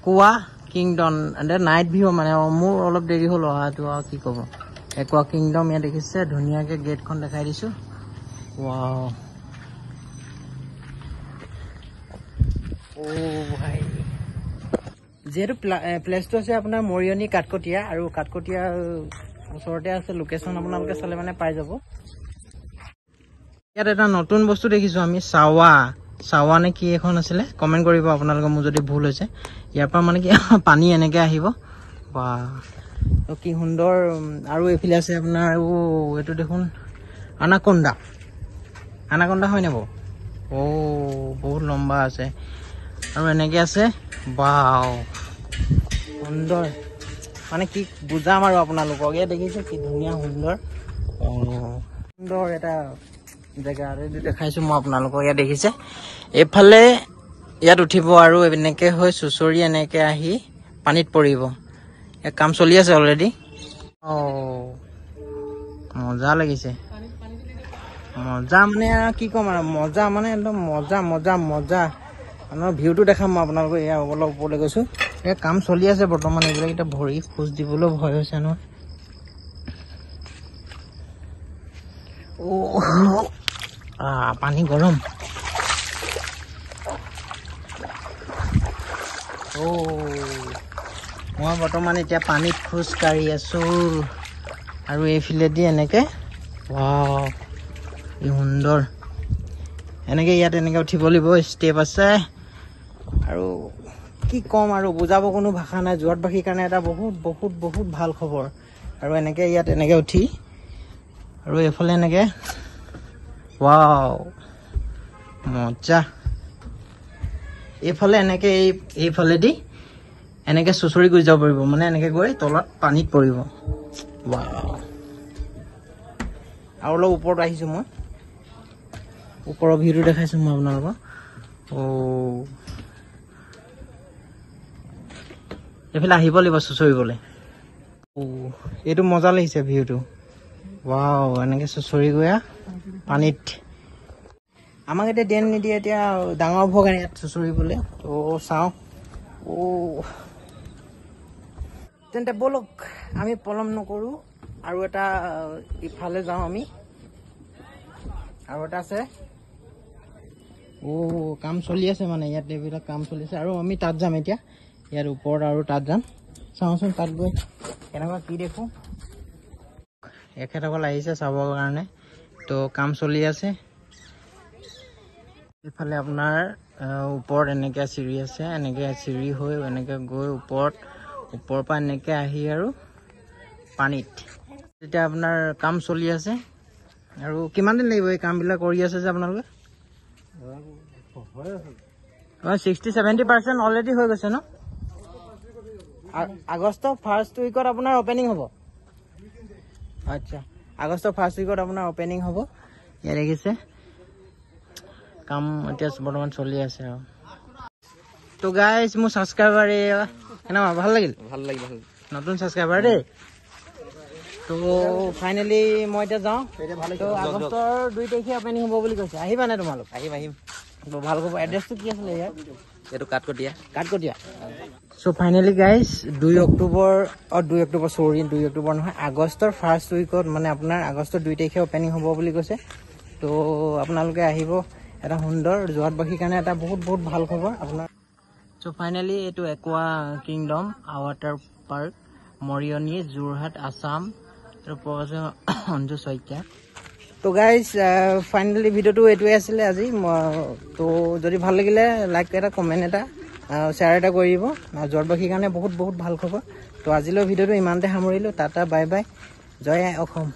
একোৱা kingdom night view মানে মোৰ অলপ দেৰি হ'ল অহাটো আৰু কি ক'ব একোৱা কিংডম ইয়াত দেখিছে ধুনীয়াকৈ গেটখন দেখাই দিছোঁ ৱাও ভাই যেহেতু প্লেচটো আছে আপোনাৰ মৰিয়নি কাঠকটীয়া আৰু কাঠকটীয়া ওচৰতে আছে লোকেশ্যন আপোনালোকে চালে মানে পাই যাব ইয়াত এটা নতুন বস্তু দেখিছোঁ আমি চাৱা নে কি এখন আছিলে কমেণ্ট কৰিব আপোনালোকে মোৰ যদি ভুল হৈছে ইয়াৰ পৰা মানে কি পানী এনেকৈ আহিব বা কি সুন্দৰ আৰু এইফালে আছে আপোনাৰ এইটো দেখোন আনাকন্দা হয় নাই বাৰু বহুত লম্বা আছে আৰু এনেকৈ আছে বাও সুন্দৰ মানে কি বুজাম আৰু আপোনালোকক ইয়াত দেখিছে কি ধুনীয়া সুন্দৰ এটা জেগা দেখাইছোঁ মই আপোনালোকক ইয়াত দেখিছে এইফালে ইয়াত উঠিব আৰু এনেকৈ হৈ চুচৰি এনেকৈ আহি পানীত পৰিব ইয়াত কাম চলি আছে অলৰেডি মজা লাগিছে মজা মানে কি ক'ম আৰু মজা মানে একদম মজা আপোনাৰ ভিউটো দেখাম মই আপোনালোকক এয়া অলপ ওপৰলৈ গৈছোঁ এয়া কাম চলি আছে বৰ্তমান এইবিলাক এতিয়া ভৰি খোজ দিবলৈও ভয় হৈছে নহয় পানী গৰম মই বৰ্তমান এতিয়া পানীত খোজ কাঢ়ি আছোঁ আৰু এইফালেদি এনেকৈ কি সুন্দৰ এনেকৈ ইয়াত এনেকৈ উঠিব লাগিব ষ্টেপ আছে আৰু কি ক'ম আৰু বুজাব কোনো ভাষা নাই যোৰহাটবাসীৰ কাৰণে এটা বহুত ভাল খবৰ আৰু এনেকৈ ইয়াত এনেকৈ উঠি আৰু এইফালে এনেকৈ মজা এইফালে এনেকৈ এইফালেদি এনেকৈ চুচৰি গৈ যাব পাৰিব মানে এনেকৈ গৈ তলত পানীত পৰিব আৰু অলপ ওপৰত আহিছোঁ মই ওপৰৰ ভিউটো দেখাইছোঁ মই আপোনালোকক এইফালে আহিব লাগিব চুচৰিবলৈ এইটো মজা লাগিছে ভিউটো এনেকৈ চুচৰি গৈ পানীত আমাক এতিয়া ডেন নিদিয়ে এতিয়া ডাঙৰ ভোগ ইয়াত চুচৰিবলৈ চাওঁ তেন্তে ব'লক আমি পলম নকৰোঁ আৰু এটা ইফালে যাওঁ আমি আৰু এটা আছে কাম চলি আছে মানে ইয়াত এইবিলাক কাম চলি আছে আৰু আমি তাত যাম এতিয়া ইয়াৰ ওপৰত আৰু তাত যাম চাওঁচোন তাত গৈ কেনেকুৱা কি দেখোঁ এখেতসকল আহিছে চাবৰ কাৰণে তো কাম চলি আছে এইফালে আপোনাৰ ওপৰত এনেকৈ চিৰি আছে এনেকৈ চিৰি হৈ এনেকৈ গৈ ওপৰৰ পৰা এনেকৈ আহি আৰু পানীত এতিয়া আপোনাৰ কাম চলি আছে আৰু কিমান দিন লাগিব এই কামবিলাক কৰি আছে যে আপোনালোকে 60-70% অলৰেডি হৈ গৈছে ন আগষ্টৰ ফাৰ্ষ্ট উইকত আপোনাৰ অপেনিং হ'ব আচ্ছা আগষ্টৰ ফাৰ্ষ্ট উইকত আপোনাৰ অপেনিং হ'ব ইয়াত দেখিছে কাম এতিয়া বৰ্তমান চলি আছে আৰু তো গাইজ মোৰ ছাবস্ক্ৰাইবাৰ কেনেকুৱা ভাল লাগিল নতুন ছাবস্ক্ৰাইবাৰ দেই তো ফাইনেলি মই এতিয়া যাওঁ তো আগষ্টৰ 2 তাৰিখে অপেনিং হ'ব বুলি কৈছে আহিবা নাই তোমালোক আহিম ভাল খবৰ এড্ৰেছটো কি আছিলে ইয়াৰ এইটো কাঠকটীয়া চ' ফাইনেলি গাইজ 2 অক্টোবৰ নহয় আগষ্টৰ ফাৰ্ষ্ট উইকত মানে আপোনাৰ আগষ্টৰ 2 তাৰিখে অপেনিং হ'ব বুলি কৈছে তো আপোনালোকে আহিব এটা সুন্দৰ যোৰহাটবাসীৰ কাৰণে এটা বহুত ভাল খবৰ আপোনাৰ চ' ফাইনেলি এইটো aqua kingdom water park Mariani Jorhat Assam Anju Saikia তো গাইজ ফাইনেলি ভিডিঅ'টো এইটোৱে আছিলে আজি তো যদি ভাল লাগিলে লাইক এটা কমেণ্ট এটা শ্বেয়াৰ এটা কৰি দিব যোৰহাটবাসীৰ কাৰণে বহুত ভাল খবৰ তো আজিলৈ ভিডিঅ'টো ইমানতে সামৰিলোঁ টাটা বাই বাই জয় আই অসম